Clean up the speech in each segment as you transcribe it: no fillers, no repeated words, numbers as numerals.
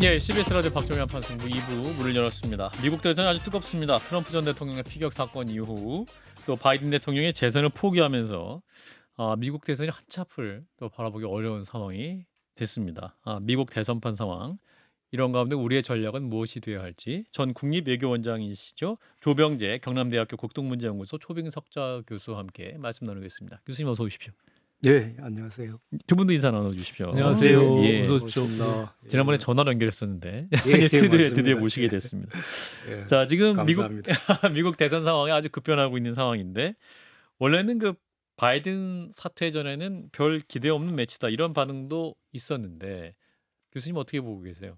예, CBS 라디오 박정현 판승부 2부 문을 열었습니다. 미국 대선이 아주 뜨겁습니다. 트럼프 전 대통령의 피격 사건 이후 또 바이든 대통령의 재선을 포기하면서 미국 대선이 한치 앞을 또 바라보기 어려운 상황이 됐습니다. 미국 대선판 상황. 이런 가운데 우리의 전략은 무엇이 되어야 할지 전 국립외교원장이시죠. 조병재 경남대학교 국동문제연구소 초빙석자 교수와 함께 말씀 나누겠습니다. 교수님 어서 오십시오. 네, 안녕하세요. 두 분도 인사 나눠주십시오. 안녕하세요. 예. 어서 오십시오. 반갑습니다. 지난번에 전화로 연결했었는데 예, 스튜디오에 맞습니다. 드디어 모시게 됐습니다. 예, 자, 지금 감사합니다. 미국 대선 상황이 아주 급변하고 있는 상황인데 원래는 그 바이든 사퇴 전에는 별 기대 없는 매치다 이런 반응도 있었는데 교수님 어떻게 보고 계세요?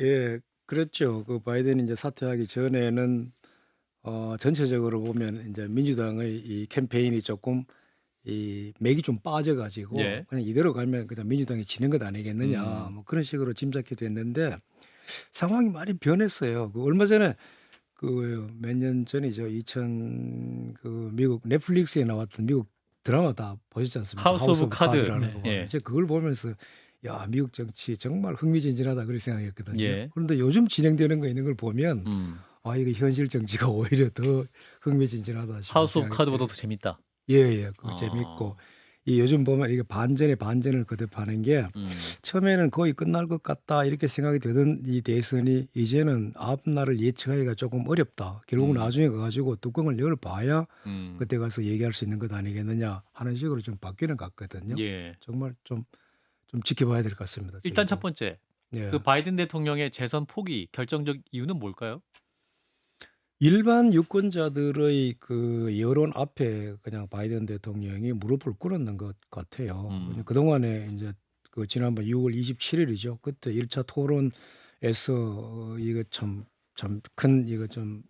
예, 그렇죠. 그 바이든이 이제 사퇴하기 전에는 전체적으로 보면 이제 민주당의 이 캠페인이 조금 이 맥이 좀 빠져가지고 예. 그냥 이대로 가면 그냥 민주당이 지는 것 아니겠느냐 뭐 그런 식으로 짐작이 됐는데 상황이 많이 변했어요. 그 얼마 전에 그 몇 년 전이죠. 2000 그 미국 넷플릭스에 나왔던 미국 드라마 다 보셨지 않습니까? 하우스 오브 카드. 카드라는 거. 예. 이제 그걸 보면서 야, 미국 정치 정말 흥미진진하다 그렇게 생각했거든요. 예. 그런데 요즘 진행되는 거 있는 걸 보면 이거 현실 정치가 오히려 더 흥미진진하다 싶은 하우스 오브 생각이 카드보다 들어요. 더 재밌다. 예, 그거 아. 재밌고 이 요즘 보면 이게 반전에 반전을 거듭하는 게 처음에는 거의 끝날 것 같다 이렇게 생각이 되던 이 대선이 이제는 앞날을 예측하기가 조금 어렵다. 결국 나중에 가가지고 뚜껑을 열어봐야 그때 가서 얘기할 수 있는 것 아니겠느냐 하는 식으로 좀 바뀌는 것 같거든요. 예. 정말 좀 지켜봐야 될 것 같습니다. 일단 첫 저희도. 번째 예. 그 바이든 대통령의 재선 포기 결정적 이유는 뭘까요? 일반 유권자들의 그 여론 앞에 그냥 바이든 대통령이 무릎을 꿇었는 것 같아요. 그동안에 이제 그 지난번 6월 27일이죠. 그때 1차 토론에서 이거 참 큰 이거 좀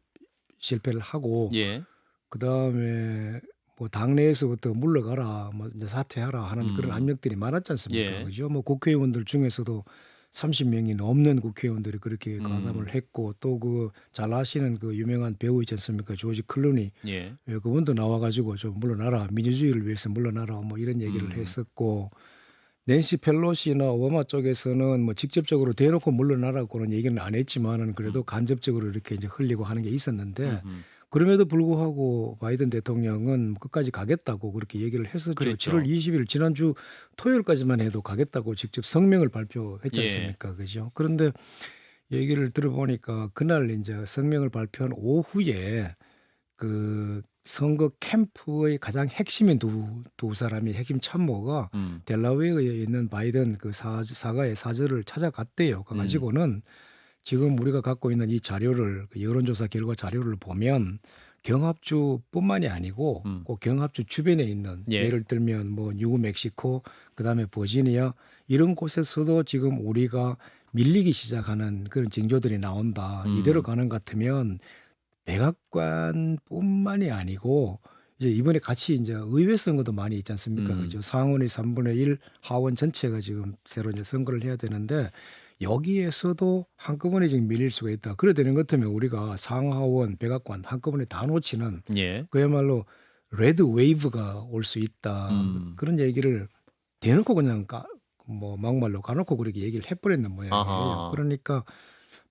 실패를 하고 예. 그다음에 뭐 당내에서부터 물러가라, 뭐 이제 사퇴하라 하는 그런 압력들이 많았지 않습니까? 예. 그죠? 뭐 국회의원들 중에서도 30명이 넘는 국회의원들이 그렇게 가담을 했고 또 그 잘 아시는 그 유명한 배우 있지 않습니까? 조지 클루니. 예. 예, 그분도 나와가지고 좀 물러나라, 민주주의를 위해서 물러나라, 뭐 이런 얘기를 했었고 낸시 펠로시나 오바마 쪽에서는 뭐 직접적으로 대놓고 물러나라고는 얘기는 안 했지만은 그래도 간접적으로 이렇게 이제 흘리고 하는 게 있었는데 그럼에도 불구하고 바이든 대통령은 끝까지 가겠다고 그렇게 얘기를 했었죠. 그랬죠. 7월 20일 지난주 토요일까지만 해도 가겠다고 직접 성명을 발표했지 예. 않습니까? 그죠? 그런데 얘기를 들어보니까 그날 이제 성명을 발표한 오후에 그 선거 캠프의 가장 핵심인 두 사람이 핵심 참모가 델라웨어에 있는 바이든 그 사가의 사저를 찾아갔대요. 가가지고는 지금 우리가 갖고 있는 이 자료를 그 여론조사 결과 자료를 보면 경합주뿐만이 아니고 꼭 경합주 주변에 있는 예. 예를 들면 뭐 뉴멕시코 그다음에 버지니아 이런 곳에서도 지금 우리가 밀리기 시작하는 그런 징조들이 나온다. 이대로 가는 것 같으면 백악관뿐만이 아니고 이제 이번에 같이 이제 의회 선거도 많이 있지 않습니까? 그죠? 상원의 3분의 1, 하원 전체가 지금 새로 이제 선거를 해야 되는데 여기에서도 한꺼번에 지금 밀릴 수가 있다. 그래 되는 것 같으면 우리가 상하원, 백악관 한꺼번에 다 놓치는 예. 그야말로 레드 웨이브가 올 수 있다. 그런 얘기를 대놓고 그냥 뭐 막말로 가놓고 그렇게 얘기를 해버렸는 모양이에요. 아하. 그러니까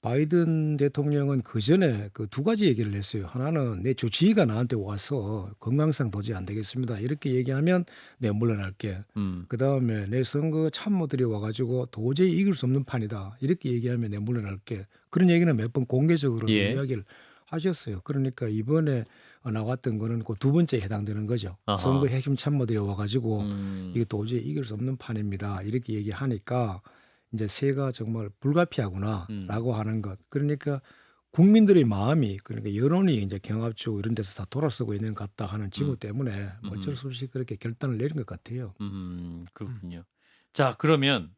바이든 대통령은 그 전에 그 두 가지 얘기를 했어요. 하나는 내 조치의가 나한테 와서 건강상 도저히 안 되겠습니다. 이렇게 얘기하면 내가 물러날게. 그다음에 내 선거 참모들이 와가지고 도저히 이길 수 없는 판이다. 이렇게 얘기하면 내가 물러날게. 그런 얘기는 몇 번 공개적으로 예. 이야기를 하셨어요. 그러니까 이번에 나왔던 거는 그 두 번째에 해당되는 거죠. 아하. 선거 핵심 참모들이 와가지고 이게 도저히 이길 수 없는 판입니다. 이렇게 얘기하니까 이제 새가 정말 불가피하구나라고 하는 것. 그러니까 국민들의 마음이 그러니까 여론이 이제 경합주 이런 데서 다 돌아서고 있는 것 같다 하는 징후 때문에 뭐 어쩔 수 없이 그렇게 결단을 내린 것 같아요. 그렇군요. 자, 그러면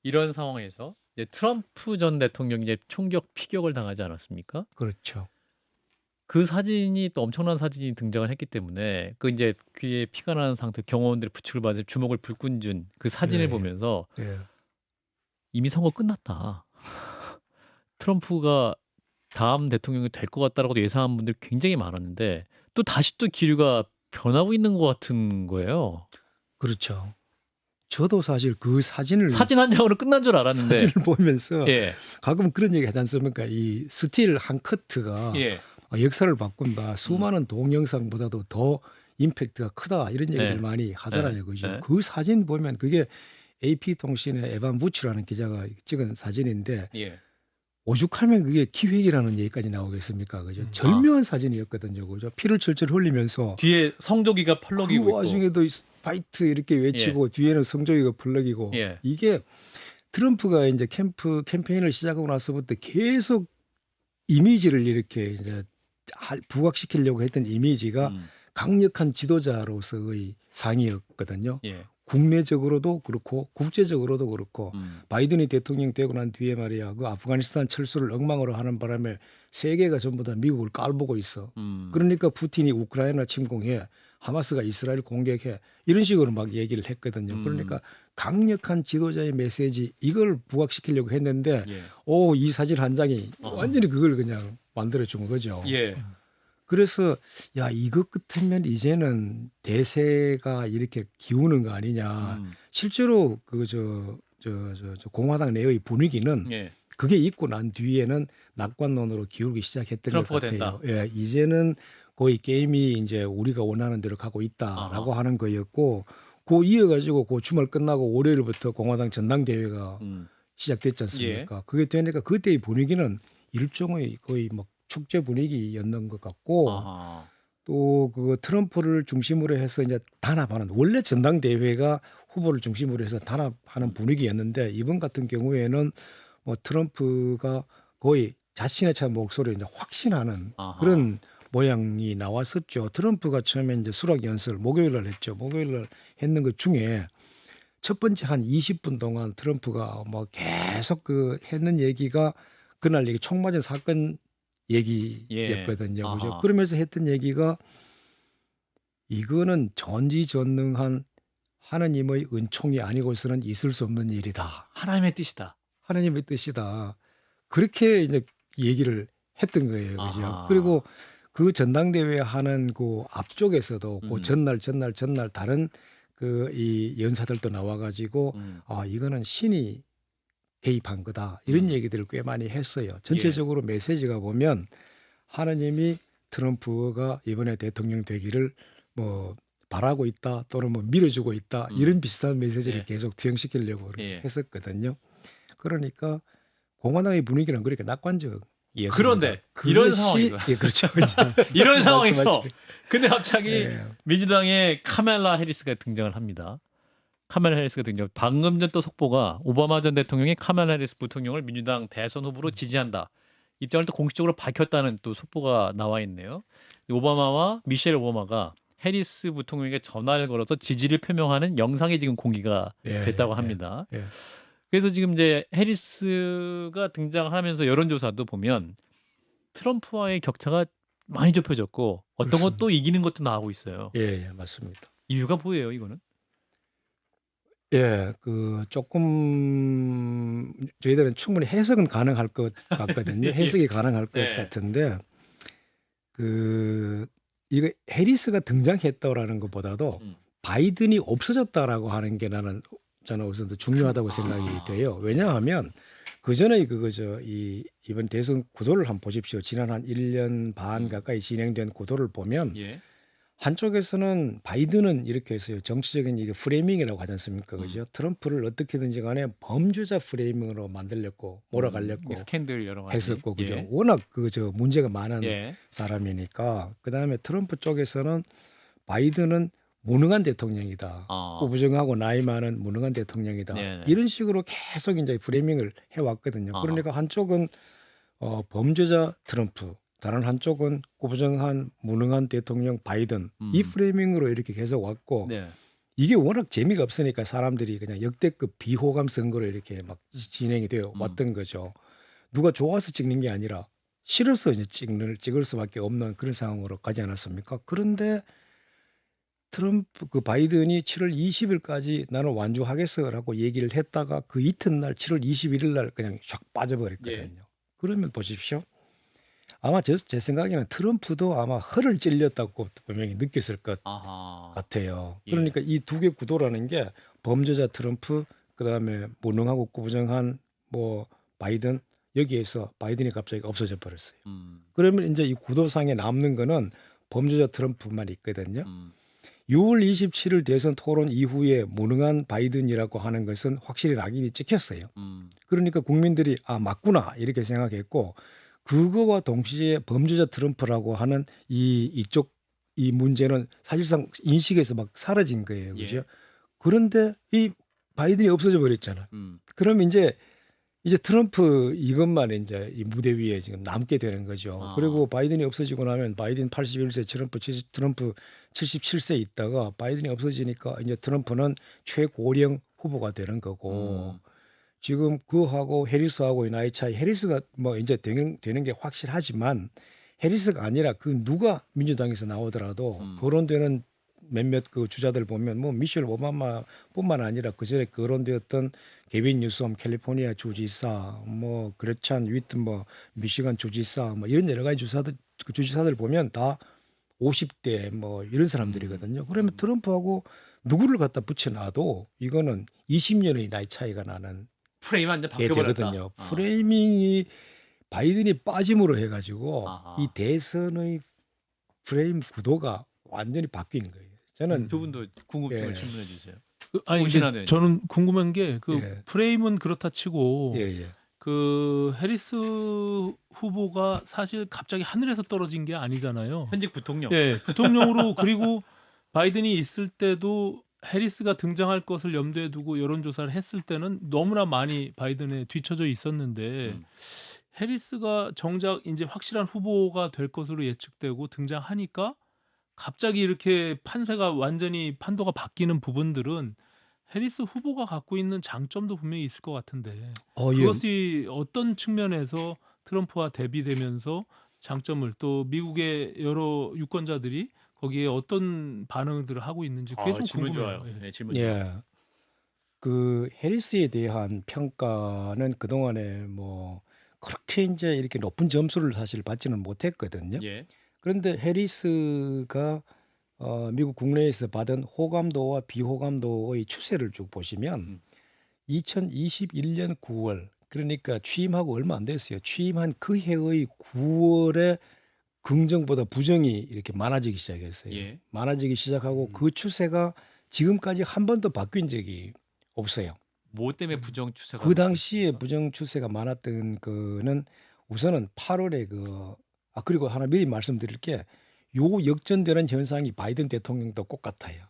이런 상황에서 이제 트럼프 전 대통령이 이제 총격 피격을 당하지 않았습니까? 그렇죠. 그 사진이 또 엄청난 사진이 등장을 했기 때문에 그 이제 귀에 피가 나는 상태 경호원들의 부축을 받아 주먹을 불끈 준 그 사진을 예. 보면서 예. 이미 선거 끝났다. 트럼프가 다음 대통령이 될 것 같다라고 예상한 분들 굉장히 많았는데 또 다시 또 기류가 변하고 있는 것 같은 거예요. 그렇죠. 저도 사실 그 사진을 사진 한 장으로 끝난 줄 알았는데. 사진을 보면서 예. 가끔 그런 얘기 하지 않습니까? 이 스틸 한 커트가 예. 역사를 바꾼다. 수많은 동영상보다도 더 임팩트가 크다. 이런 얘기들 네. 많이 하잖아요. 네. 그죠? 네. 그 사진 보면 그게 AP통신의 에반 부치라는 기자가 찍은 사진인데 예. 오죽하면 그게 기획이라는 얘기까지 나오겠습니까? 그죠? 절묘한 사진이었거든요. 그죠? 피를 철철 흘리면서 뒤에 성조기가 펄럭이고 그 있고. 와중에도 파이트 이렇게 외치고 뒤에는 성조기가 펄럭이고 예. 이게 트럼프가 이제 캠페인을 시작하고 나서부터 계속 이미지를 이렇게 이제 부각시키려고 했던 이미지가 강력한 지도자로서의 상이었거든요. 예. 국내적으로도 그렇고 국제적으로도 그렇고 바이든이 대통령 되고 난 뒤에 말이야 그 아프가니스탄 철수를 엉망으로 하는 바람에 세계가 전부 다 미국을 깔보고 있어. 그러니까 푸틴이 우크라이나 침공해 하마스가 이스라엘 공격해 이런 식으로 막 얘기를 했거든요. 그러니까 강력한 지도자의 메시지 이걸 부각시키려고 했는데 예. 이 사진 한 장이 완전히 그걸 그냥 만들어 준 거죠. 예. 그래서 야 이것 같으면 이제는 대세가 이렇게 기우는 거 아니냐. 실제로 그 저 공화당 내의 분위기는 예. 그게 있고 난 뒤에는 낙관론으로 기울기 시작했던 것 트럼프가 같아요. 된다. 예, 이제는 거의 게임이 이제 우리가 원하는 대로 가고 있다라고 하는 거였고, 그 이어가지고 그 주말 끝나고 월요일부터 공화당 전당대회가 시작됐지 않습니까? 예. 그게 되니까 그때의 분위기는 일종의 거의 막 축제 분위기였는 것 같고, 또 그 트럼프를 중심으로 해서 이제 단합하는 원래 전당대회가 후보를 중심으로 해서 단합하는 분위기였는데 이번 같은 경우에는 뭐 트럼프가 거의 자신의 차 목소리를 이제 확신하는 그런 모양이 나왔었죠. 트럼프가 처음에 이제 수락 연설 목요일 날 했죠. 목요일 날 했는 것 중에 첫 번째 한 20분 동안 트럼프가 뭐 계속 그 했는 얘기가 그날 얘기 총 맞은 사건 얘기였거든요. 그죠? 그러면서 했던 얘기가 이거는 전지전능한 하나님의 은총이 아니고서는 있을 수 없는 일이다. 하나님의 뜻이다. 하나님의 뜻이다. 그렇게 이제 얘기를 했던 거예요. 그죠? 그리고 그 전당대회 하는 그 앞쪽에서도 그 전날 다른 그 이 연사들도 나와가지고 이거는 신이 개입한 거다. 이런 얘기들을 꽤 많이 했어요. 전체적으로 메시지가 보면 하나님이 트럼프가 이번에 대통령 되기를 뭐 바라고 있다 또는 뭐 밀어주고 있다 이런 비슷한 메시지를 계속 투영시키려고 그렇게 했었거든요. 그러니까 공화당의 분위기는 그렇게 낙관적이었습니다. 그런데 이런 상황에서 그렇죠. 이런 상황에서 근데 갑자기 예. 민주당의 카멜라 해리스가 등장을 합니다. 카멜라 해리스가 등장. 방금 전 또 속보가 오바마 전 대통령이 카멜라 해리스 부통령을 민주당 대선 후보로 지지한다. 입장을 또 공식적으로 밝혔다는 또 속보가 나와 있네요. 오바마와 미셸 오바마가 해리스 부통령에게 전화를 걸어서 지지를 표명하는 영상이 지금 공개가 됐다고 합니다. 그래서 지금 이제 해리스가 등장하면서 여론조사도 보면 트럼프와의 격차가 많이 좁혀졌고 어떤 그렇습니다. 것도 이기는 것도 나오고 있어요. 예, 맞습니다. 이유가 뭐예요, 이거는? 예, 그 조금 저희들은 충분히 해석은 가능할 것 같거든요. 해석이 가능할 것 같은데 그 이거 해리스가 등장했다라는 것보다도 바이든이 없어졌다라고 하는 게 저는 우선 더 중요하다고 생각이 돼요. 왜냐하면 그 전에 이번 대선 구도를 한번 보십시오. 지난 한 1년 반 가까이 진행된 구도를 보면 한쪽에서는 바이든은 이렇게 했어요. 정치적인 이게 프레이밍이라고 하지 않습니까? 그죠? 트럼프를 어떻게든지 간에 범죄자 프레이밍으로 만들려고 몰아가려고 스캔들 여러 가지 했었고 그죠? 워낙 문제가 많은 예. 사람이니까. 그다음에 트럼프 쪽에서는 바이든은 무능한 대통령이다. 우부정하고 나이 많은 무능한 대통령이다. 네네. 이런 식으로 계속 이제 프레이밍을 해왔거든요. 그러니까 한쪽은 범죄자 트럼프, 다른 한쪽은 우부정한 무능한 대통령 바이든 이 프레이밍으로 이렇게 계속 왔고 네. 이게 워낙 재미가 없으니까 사람들이 그냥 역대급 비호감 선거로 이렇게 막 진행이 되어 왔던 거죠. 누가 좋아서 찍는 게 아니라 싫어서 이제 찍을 수밖에 없는 그런 상황으로 가지 않았습니까? 그런데 그 바이든이 7월 20일까지 나는 완주하겠어라고 얘기를 했다가 그 이튿날 7월 21일 날 그냥 쫙 빠져버렸거든요. 그러면 보십시오. 아마 제 생각에는 트럼프도 아마 허를 찔렸다고 분명히 느꼈을 것 같아요. 그러니까 이 두 개 구도라는 게 범죄자 트럼프, 그다음에 무능하고 꾸부정한 뭐 바이든, 여기에서 바이든이 갑자기 없어져 버렸어요. 그러면 이제 이 구도상에 남는 거는 범죄자 트럼프만 있거든요. 6월 27일 대선 토론 이후에 무능한 바이든이라고 하는 것은 확실히 낙인이 찍혔어요. 그러니까 국민들이 아 맞구나 이렇게 생각했고, 그거와 동시에 범죄자 트럼프라고 하는 이쪽 이 문제는 사실상 인식에서 막 사라진 거예요. 그죠? 예. 그런데 이 바이든이 없어져 버렸잖아. 그럼 이제 트럼프 이것만 이제 이 무대 위에 지금 남게 되는 거죠. 아. 그리고 바이든이 없어지고 나면 바이든 81세, 트럼프 77세 있다가 바이든이 없어지니까 이제 트럼프는 최고령 후보가 되는 거고, 지금 그하고 해리스하고의 나이 차이, 해리스가 뭐 이제 되는 게 확실하지만 해리스가 아니라 그 누가 민주당에서 나오더라도 거론되는 몇몇 그 주자들 보면 뭐 미셸 오바마뿐만 아니라 그 전에 거론되었던 게빈 뉴섬 캘리포니아 주지사, 뭐 그레찬 휘트머 미시간 주지사, 뭐 이런 여러 가지 주지사들 보면 다 50대 뭐 이런 사람들이거든요. 그러면 트럼프하고 누구를 갖다 붙여놔도 이거는 20년의 나이 차이가 나는 프레임 완전 게 바뀌어버렸다. 되거든요. 프레이밍이 바이든이 빠짐으로 해가지고 아하. 이 대선의 프레임 구도가 완전히 바뀐 거예요. 저는 두 분도 궁금증을 예. 질문해 주세요. 아니 오신하네. 근데 저는 궁금한 게 그 예. 프레임은 그렇다 치고 예, 예. 그 해리스 후보가 사실 갑자기 하늘에서 떨어진 게 아니잖아요. 현직 부통령. 예, 부통령으로 그리고 바이든이 있을 때도 해리스가 등장할 것을 염두에 두고 여론조사를 했을 때는 너무나 많이 바이든에 뒤처져 있었는데 해리스가 정작 이제 확실한 후보가 될 것으로 예측되고 등장하니까 갑자기 이렇게 판세가 완전히 판도가 바뀌는 부분들은 해리스 후보가 갖고 있는 장점도 분명히 있을 것 같은데 예. 그것이 어떤 측면에서 트럼프와 대비되면서 장점을 또 미국의 여러 유권자들이 거기에 어떤 반응들을 하고 있는지 그게 좀 질문 궁금해요. 좋아요. 예. 네, 질문 좋아요. 예. 그 해리스에 대한 평가는 그동안에 뭐 그렇게 이제 이렇게 높은 점수를 사실 받지는 못했거든요. 예. 그런데 해리스가 미국 국내에서 받은 호감도와 비호감도의 추세를 쭉 보시면 2021년 9월, 그러니까 취임하고 얼마 안 됐어요. 취임한 그 해의 9월에 긍정보다 부정이 이렇게 많아지기 시작했어요. 예. 많아지기 시작하고 그 추세가 지금까지 한 번도 바뀐 적이 없어요. 뭐 때문에 부정 추세가 그 당시에 부정 추세가 많았던 거는 우선은 8월에 그리고 하나 미리 말씀드릴 게 요 역전되는 현상이 바이든 대통령도 똑같아요.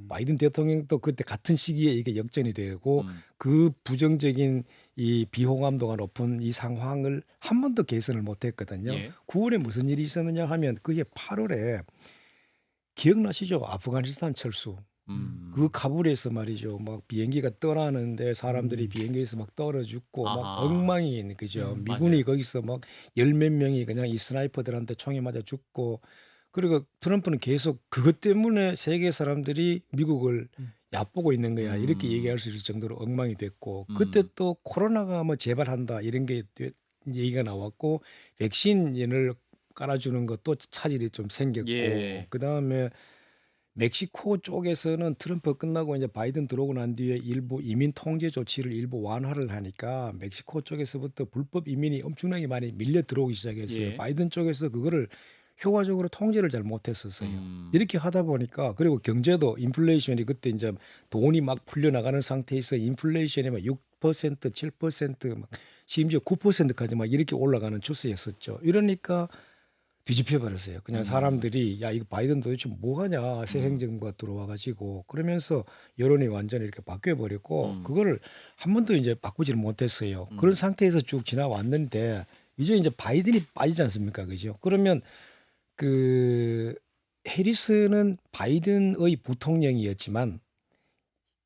바이든 대통령도 그때 같은 시기에 이게 역전이 되고 그 부정적인 이 비호감도가 높은 이 상황을 한 번도 개선을 못했거든요. 예. 9월에 무슨 일이 있었느냐 하면 그게 8월에 기억나시죠? 아프가니스탄 철수. 그 카불에서 말이죠. 막 비행기가 떠나는데 사람들이 비행기에서 막 떨어 죽고 막 아하. 엉망이 그죠. 미군이 맞아요. 거기서 막 10몇 명이 그냥 이 스나이퍼들한테 총에 맞아 죽고, 그리고 트럼프는 계속 그것 때문에 세계 사람들이 미국을 얕보고 있는 거야. 이렇게 얘기할 수 있을 정도로 엉망이 됐고, 그때 또 코로나가 뭐 재발한다 이런 게 얘기가 나왔고, 백신을 깔아주는 것도 차질이 좀 생겼고, 예. 그다음에 멕시코 쪽에서는 트럼프 끝나고 이제 바이든 들어오고 난 뒤에 일부 이민 통제 조치를 일부 완화를 하니까 멕시코 쪽에서부터 불법 이민이 엄청나게 많이 밀려 들어오기 시작했어요. 예. 바이든 쪽에서 그거를 효과적으로 통제를 잘 못했었어요. 이렇게 하다 보니까, 그리고 경제도 인플레이션이 그때 이제 돈이 막 풀려나가는 상태에서 인플레이션이 막 6%, 7%, 막 심지어 9%까지 막 이렇게 올라가는 추세였었죠. 이러니까 뒤집혀 버렸어요. 그냥 사람들이 야 이거 바이든 도대체 뭐 하냐, 새 행정부가 들어와 가지고, 그러면서 여론이 완전히 이렇게 바뀌어 버렸고 그거를 한 번도 이제 바꾸지를 못했어요. 그런 상태에서 쭉 지나왔는데 이제 바이든이 빠지지 않습니까? 그죠? 그러면 그 해리스는 바이든의 부통령이었지만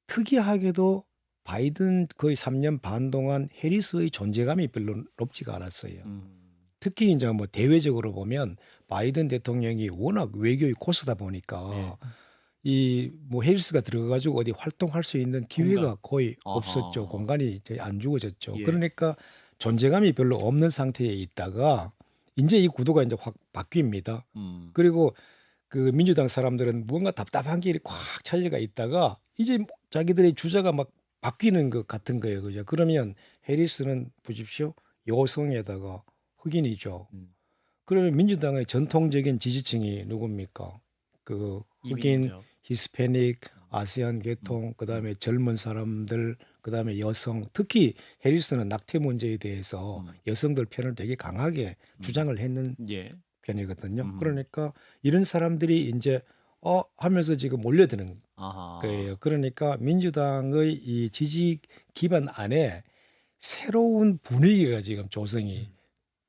특이하게도 바이든 거의 3년 반 동안 해리스의 존재감이 별로 높지가 않았어요. 특히 이제 뭐 대외적으로 보면 바이든 대통령이 워낙 외교의 고수다 보니까 이 뭐 해리스가 들어가가지고 어디 활동할 수 있는 기회가 공간. 거의 아하. 없었죠. 공간이 이제 안 주어졌죠. 예. 그러니까 존재감이 별로 없는 상태에 있다가 이제 이 구도가 이제 확 바뀝니다. 그리고 그 민주당 사람들은 뭔가 답답한 게 꽉 찰려가 있다가 이제 자기들의 주자가 막 바뀌는 것 같은 거예요. 그죠? 그러면 해리스는 보십시오. 여성에다가 흑인이죠. 음. 그러면 민주당의 전통적인 지지층이 누굽니까? 그 흑인, 이민이죠. 히스패닉, 아시안 계통, 그다음에 젊은 사람들, 그다음에 여성. 특히 해리스는 낙태 문제에 대해서 여성들 편을 되게 강하게 주장을 했는 예. 편이거든요. 그러니까 이런 사람들이 이제 하면서 지금 몰려드는 아하. 거예요. 그러니까 민주당의 이 지지 기반 안에 새로운 분위기가 지금 조성이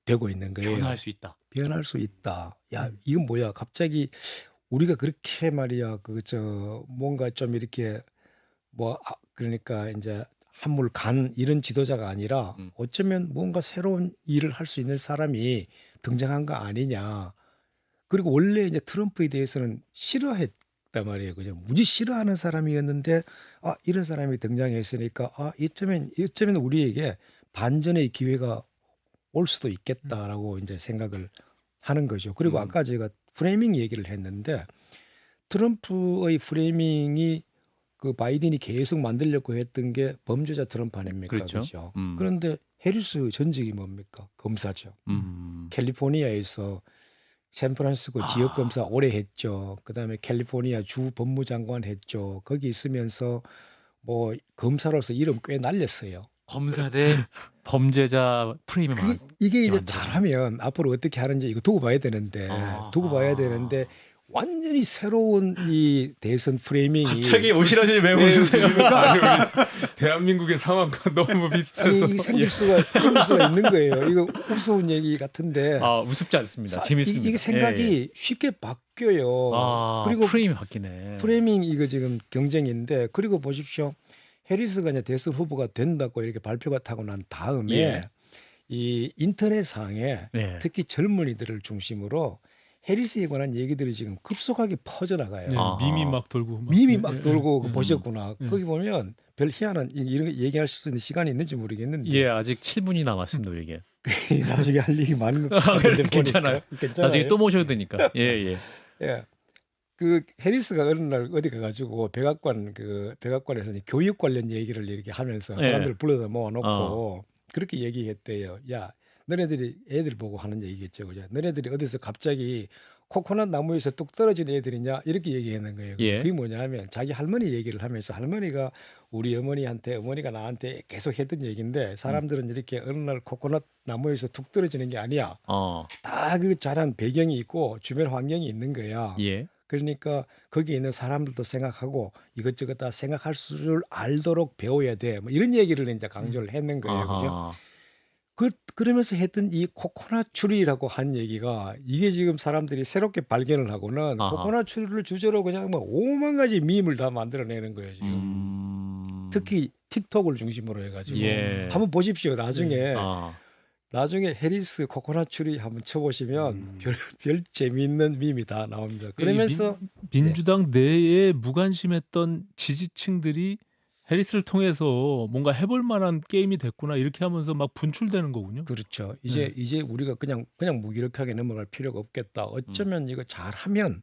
되고 있는 거예요. 변할 수 있다. 변할 수 있다. 야, 이건 뭐야? 갑자기 우리가 그렇게 말이야. 뭔가 좀 이렇게 그러니까 이제 한물 간 이런 지도자가 아니라 어쩌면 뭔가 새로운 일을 할 수 있는 사람이 등장한 거 아니냐. 그리고 원래 이제 트럼프에 대해서는 싫어했단 말이에요. 그죠? 무지 싫어하는 사람이었는데 이런 사람이 등장했으니까 어쩌면 우리에게 반전의 기회가 올 수도 있겠다라고 이제 생각을 하는 거죠. 그리고 아까 제가 프레이밍 얘기를 했는데 트럼프의 프레이밍이 그 바이든이 계속 만들려고 했던 게 범죄자 트럼프 아닙니까? 그렇죠. 그죠? 그런데 해리스 전직이 뭡니까? 검사죠. 캘리포니아에서 샌프란시스코 지역 검사 오래 했죠. 그다음에 캘리포니아 주 법무장관 했죠. 거기 있으면서 뭐 검사로서 이름 꽤 날렸어요. 검사 대 범죄자 프레임을 이게 이제 만들어서. 잘하면 앞으로 어떻게 하는지 이거 두고 봐야 되는데 완전히 새로운 이 대선 프레이밍이 갑자기 오시라니 왜 네, 웃으세요? 대한민국의 상황과 너무 비슷해서 아니, 생길 수가 있는 거예요. 이거 우스운 얘기 같은데 우습지 않습니다. 재밌습니다. 이게 생각이 쉽게 바뀌어요. 그리고 프레임이 바뀌네. 프레이밍 이거 지금 경쟁인데 그리고 보십시오. 해리스가 이제 대선 후보가 된다고 이렇게 발표가 타고 난 다음에 예. 이 인터넷상에 네. 특히 젊은이들을 중심으로 해리스에 관한 얘기들이 지금 급속하게 퍼져나가요. 네, 밈이 막 돌고 밈이 막 돌고 예, 보셨구나. 거기 보면 별 희한한 이런 거 얘기할 수 있는 시간이 있는지 모르겠는데 예, 아직 7분이 남았습니다, 이게. 나중에 할 얘기 많은 것 같은데 괜찮아요? 괜찮아요. 나중에 또 모셔도 되니까. 예. 예. 그 해리스가 어느 날 어디 가가지고 백악관에서 이제 교육 관련 얘기를 이렇게 하면서 예. 사람들 불러다 모아놓고 그렇게 얘기했대요. 야, 너네들이 애들 보고 하는 얘기겠죠, 그죠? 너네들이 어디서 갑자기 코코넛 나무에서 뚝 떨어진 애들이냐 이렇게 얘기하는 거예요. 예. 그게 뭐냐면 자기 할머니 얘기를 하면서 할머니가 우리 어머니가 나한테 계속 했던 얘기인데 사람들은 이렇게 어느 날 코코넛 나무에서 툭 떨어지는 게 아니야. 다 그 자란 배경이 있고 주변 환경이 있는 거야. 예. 그러니까 거기 있는 사람들도 생각하고 이것저것 다 생각할 줄 알도록 배워야 돼. 뭐 이런 얘기를 이제 강조를 했는 거예요. 그죠? 그러면서 했던 이 코코넛 추리라고 한 얘기가 이게 지금 사람들이 새롭게 발견을 하고는 코코넛 추리를 주제로 그냥 뭐 5만 가지 밈을 다 만들어내는 거예요. 지금. 특히 틱톡을 중심으로 해가지고 예. 한번 보십시오. 나중에 해리스 코코넛 추리 한번 쳐보시면 별 재미있는 밈이 다 나옵니다. 그러면서 민주당 내에 무관심했던 지지층들이 해리스를 통해서 뭔가 해볼 만한 게임이 됐구나 이렇게 하면서 막 분출되는 거군요. 그렇죠. 이제 우리가 그냥 무기력하게 넘어갈 필요가 없겠다. 어쩌면 이거 잘하면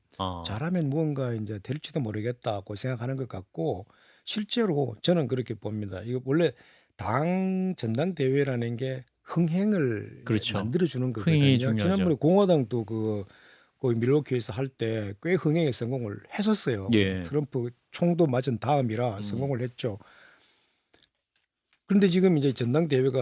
무언가 이제 될지도 모르겠다고 생각하는 것 같고 실제로 저는 그렇게 봅니다. 이거 원래 당 전당대회라는 게 흥행을 그렇죠. 만들어주는 흥행이 거거든요. 중요하죠. 지난번에 공화당도 그 밀워키에서 할 때 꽤 흥행에 성공을 했었어요. 예. 트럼프 총도 맞은 다음이라 성공을 했죠. 그런데 지금 이제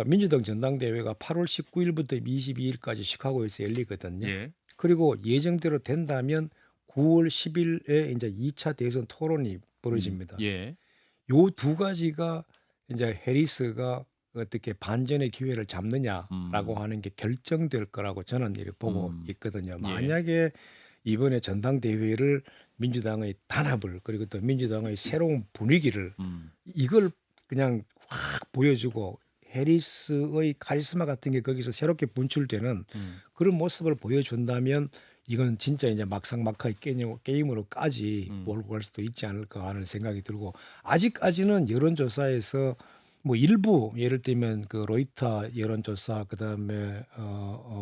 민주당 전당대회가 8월 19일부터 22일까지 시카고에서 열리거든요. 예. 그리고 예정대로 된다면 9월 10일에 이제 2차 대선 토론이 벌어집니다. 예. 요 두 가지가 이제 해리스가 어떻게 반전의 기회를 잡느냐라고 하는 게 결정될 거라고 저는 이렇게 보고 있거든요. 만약에 이번에 전당대회를 민주당의 단합을 그리고 또 민주당의 새로운 분위기를 이걸 그냥 확 보여주고 해리스의 카리스마 같은 게 거기서 새롭게 분출되는 그런 모습을 보여준다면 이건 진짜 이제 막상막하의 게임으로까지 몰고 갈 수도 있지 않을까 하는 생각이 들고 아직까지는 여론조사에서 뭐 일부 예를 들면 그 로이터 여론조사 그다음에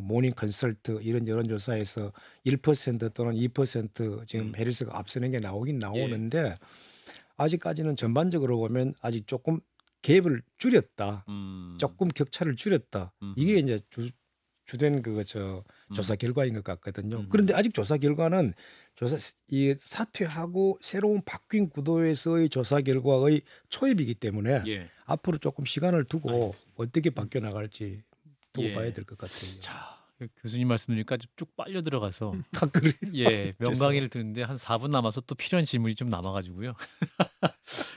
모닝 컨설트 이런 여론조사에서 1% 또는 2% 지금 해리스가 앞서는 게 나오긴 나오는데 아직까지는 전반적으로 보면 아직 조금 갭을 줄였다. 조금 격차를 줄였다. 이게 이제 주된 조사 결과인 것 같거든요. 그런데 아직 조사 결과는 이 사퇴하고 새로운 바뀐 구도에서의 조사 결과의 초입이기 때문에 예. 앞으로 조금 시간을 두고 알겠습니다. 어떻게 바뀌어 나갈지 두고 예. 봐야 될 것 같아요. 자, 교수님 말씀 드리니까 쭉 빨려 들어가서 다 그래. 예, 명강의를 듣는데 한 4분 남아서 또 필요한 질문이 좀 남아가지고요.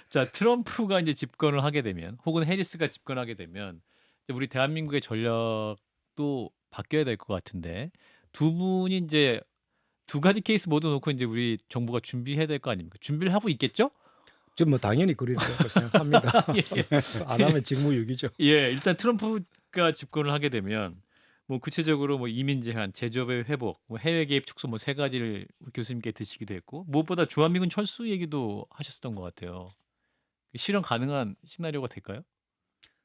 자, 트럼프가 이제 집권을 하게 되면, 혹은 해리스가 집권하게 되면, 이제 우리 대한민국의 전략도 바뀌어야 될 것 같은데, 두 분이 이제 두 가지 케이스 모두 놓고 이제 우리 정부가 준비해야 될 거 아닙니까? 준비를 하고 있겠죠? 좀 뭐 당연히 그럴 거라고 생각합니다. 예. 안 하면 직무유기죠. 예, 일단 트럼프가 집권을 하게 되면 뭐 구체적으로 뭐 이민 제한, 제조업의 회복, 뭐 해외 개입 축소 뭐 세 가지를 교수님께 드시기도 했고, 무엇보다 주한미군 철수 얘기도 하셨던 것 같아요. 실현 가능한 시나리오가 될까요?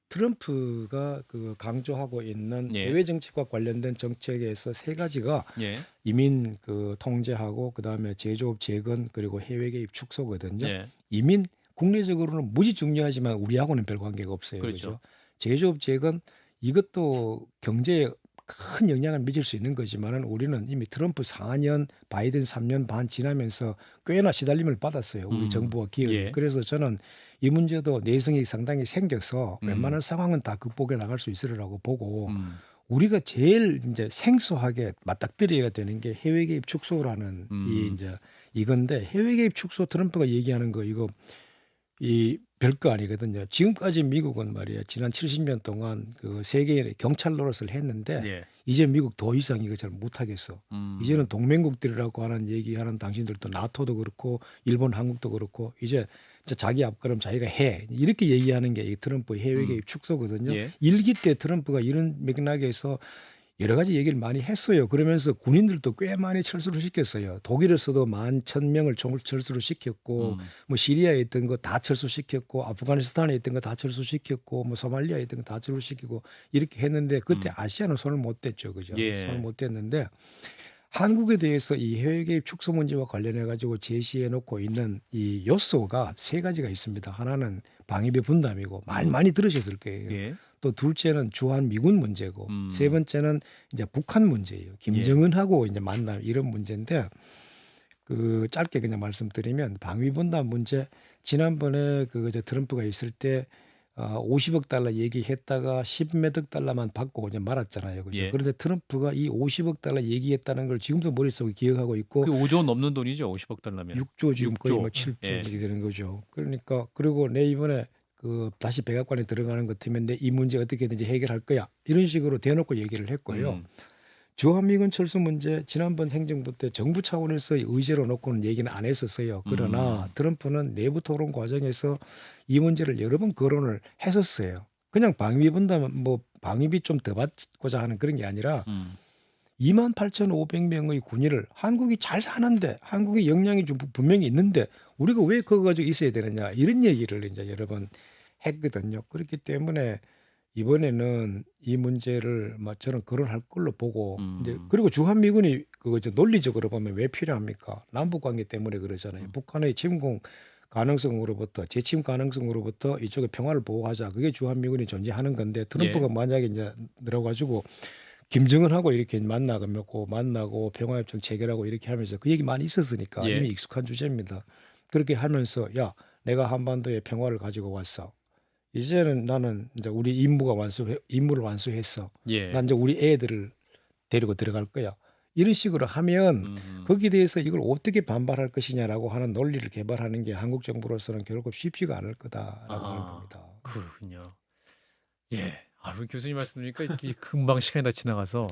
트럼프가 강조하고 있는 예. 대외 정책과 관련된 정책에서 세 가지가 예, 이민 통제하고 그다음에 제조업 재건 그리고 해외 개입 축소거든요. 예, 이민 국내적으로는 무지 중요하지만 우리하고는 별 관계가 없어요. 그렇죠. 그렇죠? 제조업 재건 이것도 경제에 큰 영향을 미칠 수 있는 거지만은 우리는 이미 트럼프 4년, 바이든 3년 반 지나면서 꽤나 시달림을 받았어요. 우리 정부와 기업이. 예. 그래서 저는 이 문제도 내성이 상당히 생겨서 음. 웬만한 상황은 다 극복해 나갈 수 있으리라고 보고 우리가 제일 이제 생소하게 맞닥뜨려야 되는 게 해외 개입 축소라는 이건데 해외 개입 축소 트럼프가 얘기하는 거 이거 이 별거 아니거든요. 지금까지 미국은 말이야 지난 70년 동안 세계의 경찰 노릇을 했는데 예. 이제 미국 더 이상 이거 잘 못하겠어. 이제는 동맹국들이라고 하는 얘기하는 당신들도 나토도 그렇고 일본, 한국도 그렇고 이제 자기 앞걸음 자기가 해 이렇게 얘기하는 게 이 트럼프의 해외 개입 축소거든요. 예. 일기 때 트럼프가 이런 맥락에서 여러 가지 얘기를 많이 했어요. 그러면서 군인들도 꽤 많이 철수를 시켰어요. 독일에서도 11,000명을 철수를 시켰고 뭐 시리아에 있던 거 다 철수시켰고 아프가니스탄에 있던 거 다 철수시켰고 뭐 소말리아에 있던 거 다 철수시키고 이렇게 했는데 그때 아시아는 손을 못 댔죠. 그죠? 예. 손을 못 댔는데 한국에 대해서 이 해외 개입 축소 문제와 관련해 가지고 제시해 놓고 있는 이 요소가 세 가지가 있습니다. 하나는 방위비 분담이고 많이 들으셨을 거예요. 예. 또 둘째는 주한 미군 문제고 세 번째는 이제 북한 문제예요. 예. 김정은하고 이제 만남 이런 문제인데 짧게 그냥 말씀드리면 방위 분담 문제 지난번에 트럼프가 있을 때 50억 달러 얘기했다가 10몇 억 달러만 받고 그냥 말았잖아요. 그죠? 예. 그런데 트럼프가 이 50억 달러 얘기했다는 걸 지금도 머릿속에 기억하고 있고 그 5조 넘는 돈이죠. 50억 달러면. 6조 지금 거의 뭐 6조. 7조 예. 이렇게 되는 거죠. 그러니까 그리고 내 이번에 다시 백악관에 들어가는 것 때문에 이 문제 어떻게든지 해결할 거야. 이런 식으로 대놓고 얘기를 했고요. 주한미군 철수 문제 지난번 행정부 때 정부 차원에서의 의제로 놓고는 얘기는 안 했었어요. 그러나 트럼프는 내부 토론 과정에서 이 문제를 여러 번 거론을 했었어요. 그냥 방위비 분담 뭐 방위비 좀 더 받고자 하는 그런 게 아니라 28,500명의 군인을 한국이 잘 사는데 한국의 역량이 좀 분명히 있는데 우리가 왜 그거 가지고 있어야 되느냐 이런 얘기를 이제 여러 번 했거든요. 그렇기 때문에 이번에는 이 문제를 저는 거론할 걸로 보고 이제 그리고 주한미군이 논리적으로 보면 왜 필요합니까? 남북 관계 때문에 그러잖아요. 북한의 침공 가능성으로부터 재침 가능성으로부터 이쪽의 평화를 보호하자. 그게 주한미군이 존재하는 건데 트럼프가 만약에 이제 들어가지고 김정은하고 이렇게 만나고 평화협정 체결하고 이렇게 하면서 그 얘기 많이 있었으니까 예. 이미 익숙한 주제입니다. 그렇게 하면서 야 내가 한반도에 평화를 가지고 왔어. 이제는 나는 이제 우리 임무를 완수했어. 예. 난 이제 우리 애들을 데리고 들어갈 거야. 이런 식으로 하면 거기에 대해서 이걸 어떻게 반발할 것이냐라고 하는 논리를 개발하는 게 한국 정부로서는 결국 쉽지가 않을 거다라고 하는 겁니다. 그렇군요. 예. 우리 교수님 말씀 드리니까 이게 금방 시간이 다 지나가서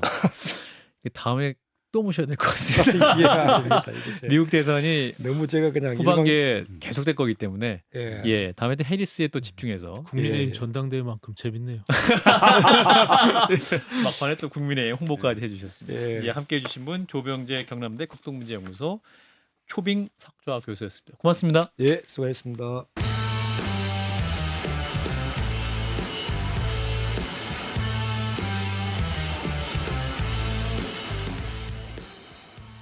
다음에 또 모셔야 될 것 같습니다. 예, 아닙니다. 이게 미국 대선이 너무 제가 그냥 후반기에 계속될 거기 때문에 예. 다음에 또 해리스에 또 집중해서 국민의힘 예. 전당대회만큼 재밌네요. 막판에 또 국민의힘 홍보까지 해주셨습니다. 예. 예, 함께해 주신 분 조병재 경남대 국동문제연구소 초빙 석좌 교수였습니다. 고맙습니다. 예, 수고했습니다.